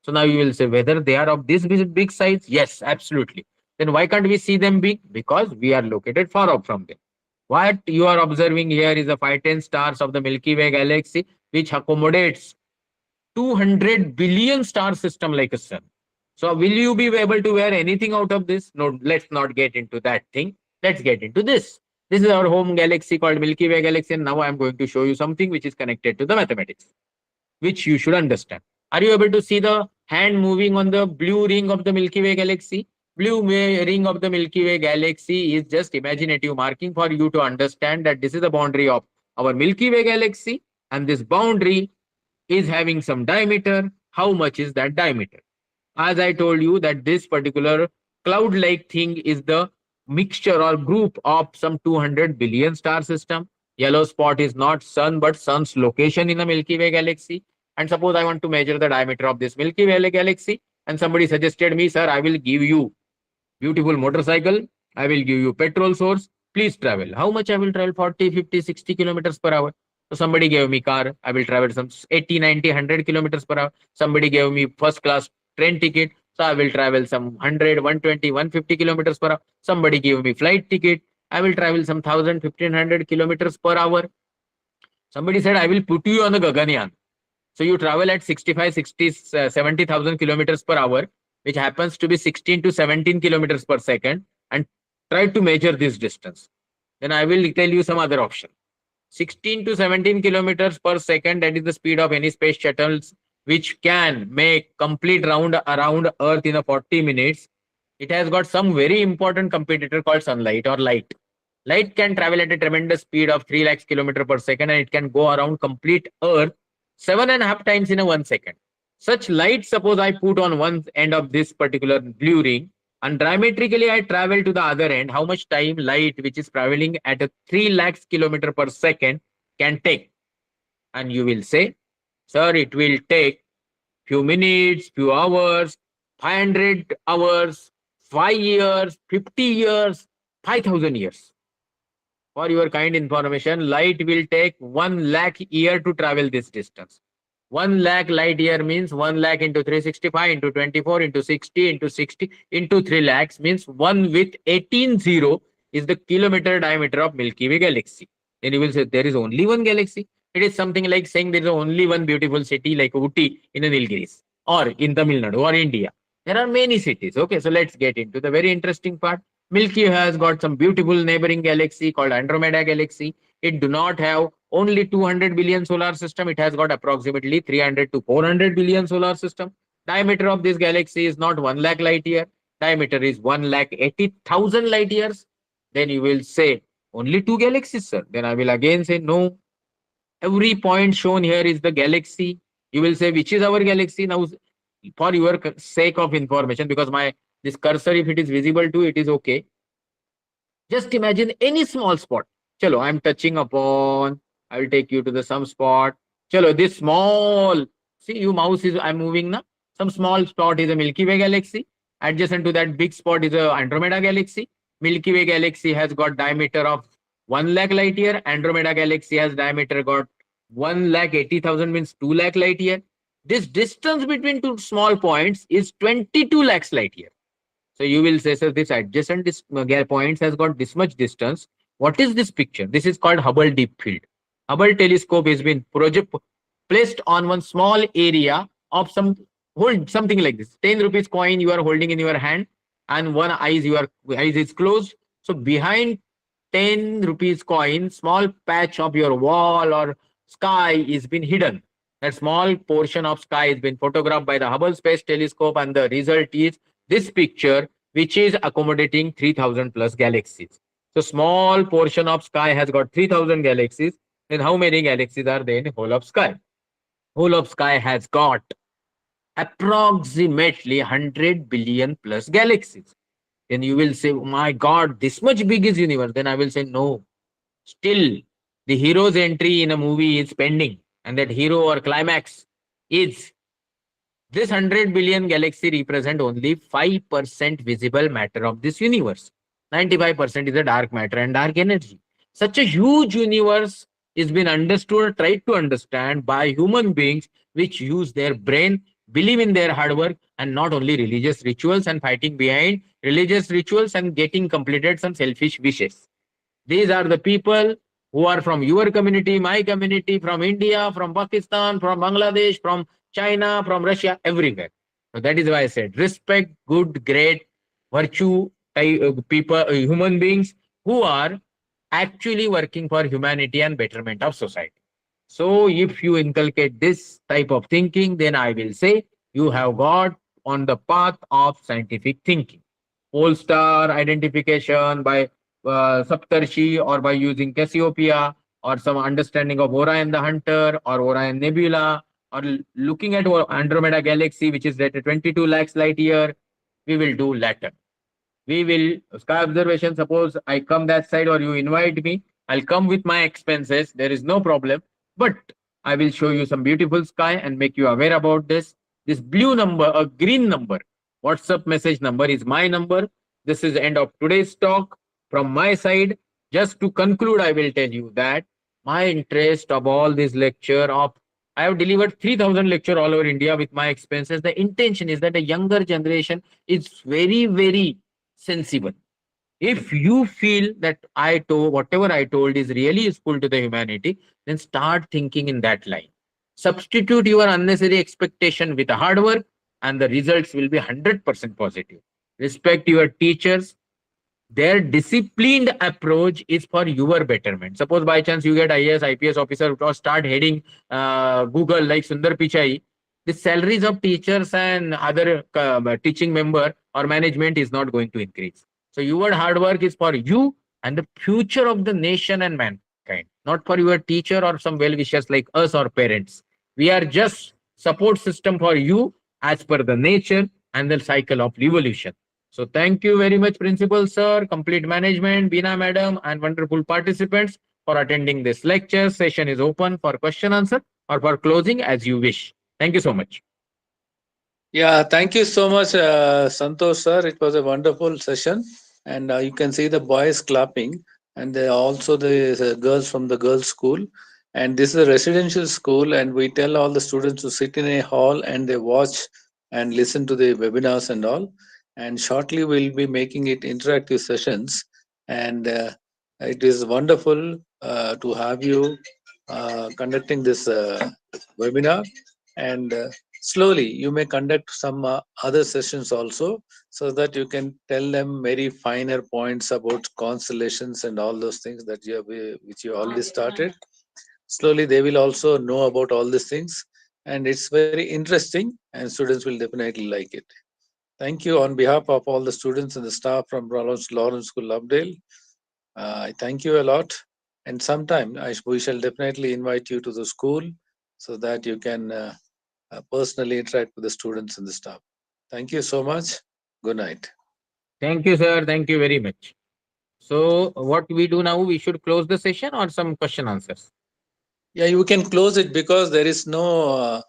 So now you will say whether they are of this big size. Yes, absolutely. Then why can't we see them big? Because we are located far off from them. What you are observing here is the 510 stars of the Milky Way galaxy, which accommodates 200 billion star system like a sun. So will you be able to wear anything out of this? No, let's not get into that thing. Let's get into this. This is our home galaxy called Milky Way galaxy. And now I'm going to show you something which is connected to the mathematics, which you should understand. Are you able to see the hand moving on the blue ring of the Milky Way galaxy? Ring of the Milky Way galaxy is just imaginative marking for you to understand that this is the boundary of our Milky Way galaxy, and this boundary is having some diameter. How much is that diameter? As I told you that this particular cloud-like thing is the mixture or group of some 200 billion star system. Yellow spot is not sun, but sun's location in the Milky Way galaxy. And suppose I want to measure the diameter of this Milky Way galaxy, and somebody suggested me, sir, I will give you beautiful motorcycle, I will give you petrol source, please travel. How much I will travel? 40, 50, 60 kilometers per hour. So somebody gave me car, I will travel some 80, 90, 100 kilometers per hour. Somebody gave me first class train ticket, so I will travel some 100, 120, 150 kilometers per hour. Somebody gave me flight ticket, I will travel some 1000, 1500 kilometers per hour. Somebody said, I will put you on the Gaganyaan. So you travel at 65, 60, 70,000 kilometers per hour, which happens to be 16 to 17 kilometers per second, and try to measure this distance. Then I will tell you some other option. 16 to 17 kilometers per second, that is the speed of any space shuttles, which can make complete round around Earth in a 40 minutes. It has got some very important competitor called sunlight or light. Light can travel at a tremendous speed of 3 lakhs kilometers per second, and it can go around complete Earth 7.5 times in a 1 second. Such light, suppose I put on one end of this particular blue ring, and diametrically I travel to the other end, how much time light, which is traveling at a 3 lakhs kilometer per second, can take? And you will say, sir, it will take few minutes, few hours, 500 hours, 5 years, 50 years, 5,000 years. For your kind information, light will take 1 lakh year to travel this distance. 1 lakh light year means 1 lakh into 365 into 24 into 60 into 60 into 3 lakhs means 1 with 18 zero is the kilometer diameter of Milky Way galaxy. Then you will say there is only one galaxy. It is something like saying there is only one beautiful city like Ooty in the Nilgiris or in Tamil Nadu or India. There are many cities. Okay, so let's get into the very interesting part. Milky Way has got some beautiful neighboring galaxy called Andromeda galaxy. It do not have only 200 billion solar system. It has got approximately 300 to 400 billion solar system. Diameter of this galaxy is not 1 lakh light year. Diameter is 1 lakh 80,000 light years. Then you will say only two galaxies, sir. Then I will again say no. Every point shown here is the galaxy. You will say which is our galaxy now. For your sake of information, because my this cursor, if it is visible to it is okay. Just imagine any small spot. Chalo, I'm touching upon. I will take you to the some spot. Chalo, this small. See, you mouse is I'm moving now. Some small spot is a Milky Way galaxy. Adjacent to that big spot is a Andromeda galaxy. Milky Way galaxy has got diameter of 1 lakh light year. Andromeda galaxy has diameter got 1 lakh 80,000 means 2 lakh light year. This distance between two small points is 22 lakhs light year. So you will say, sir, this adjacent points has got this much distance. What is this picture? This is called Hubble deep field. Hubble telescope has been placed on one small area of some hold something like this. 10 rupees coin you are holding in your hand, and one eyes is closed. So behind 10 rupees coin, small patch of your wall or sky is been hidden. That small portion of sky has been photographed by the Hubble Space Telescope, and the result is this picture, which is accommodating 3000 plus galaxies. So small portion of sky has got 3000 galaxies. Then how many galaxies are there in whole of sky? Whole of sky has got approximately 100 billion plus galaxies. Then you will say, oh my God, this much big is universe. Then I will say, no. Still, the hero's entry in a movie is pending, and that hero or climax is this 100 billion galaxy represent only 5% visible matter of this universe. 95% is a dark matter and dark energy. Such a huge universe is been understood, tried to understand by human beings which use their brain, believe in their hard work, and not only religious rituals and fighting behind religious rituals and getting completed some selfish wishes. These are the people who are from your community, my community, from India, from Pakistan, from Bangladesh, from China, from Russia, everywhere. So that is why I said respect, good, great, virtue people, human beings who are actually working for humanity and betterment of society. So if you inculcate this type of thinking, then I will say you have got on the path of scientific thinking. Pole star identification by Saptarshi, or by using Cassiopeia, or some understanding of Orion the Hunter or Orion Nebula, or looking at our Andromeda galaxy, which is at 22 lakhs light year, we will do later. We will sky observation. Suppose I come that side or you invite me, I'll come with my expenses. There is no problem. But I will show you some beautiful sky and make you aware about this. This blue number, a green number, WhatsApp message number is my number. This is the end of today's talk from my side. Just to conclude, I will tell you that my interest of all this lecture of I have delivered 3000 lecture all over India with my expenses. The intention is that a younger generation is very, very sensible. If you feel that I told whatever I told is really useful to the humanity, then start thinking in that line. Substitute your unnecessary expectation with hard work, and the results will be 100% positive. Respect your teachers. Their disciplined approach is for your betterment. Suppose by chance you get IAS, IPS officer, or start heading Google like Sundar Pichai, the salaries of teachers and other teaching member or management is not going to increase. So your hard work is for you and the future of the nation and mankind, not for your teacher or some well-wishers like us or parents. We are just support system for you as per the nature and the cycle of revolution. So thank you very much, Principal Sir, Complete Management, Bina Madam, and wonderful participants for attending this lecture. Session is open for question answer or for closing as you wish. Thank you so much. Yeah, thank you so much, Santosh sir. It was a wonderful session, and you can see the boys clapping, and also the girls from the girls' school. And this is a residential school, and we tell all the students to sit in a hall and they watch and listen to the webinars and all. And shortly, we'll be making it interactive sessions, and it is wonderful to have you conducting this webinar. And slowly you may conduct some other sessions also, so that you can tell them very finer points about constellations and all those things that you have which you already started. Slowly they will also know about all these things, and it's very interesting, and students will definitely like it. Thank you on behalf of all the students and the staff from Lawrence School, Lovedale. I thank you a lot, and sometime we shall definitely invite you to the school so that you can personally interact with the students and the staff. Thank you so much. Good night. Thank you, sir. Thank you very much. So what we do now, we should close the session or some question answers. Yeah, you can close it because there is no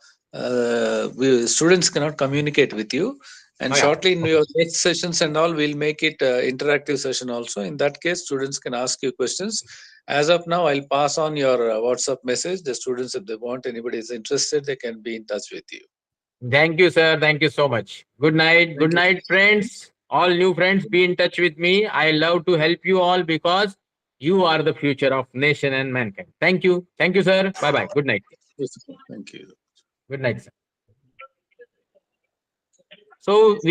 students cannot communicate with you. And Oh, yeah. shortly in Okay. your next sessions and all, we'll make it interactive session also. In that case, students can ask you questions. As of now, I'll pass on your WhatsApp message. The students, if they want, anybody is interested, they can be in touch with you. Thank you, sir. Thank you so much. Good night. Good Thank you. night, friends. All new friends, be in touch with me. I love to help you all because You are the future of nation and mankind. Thank you. Thank you, sir. Bye bye. Good night. Yes, thank you. Good night, sir. So we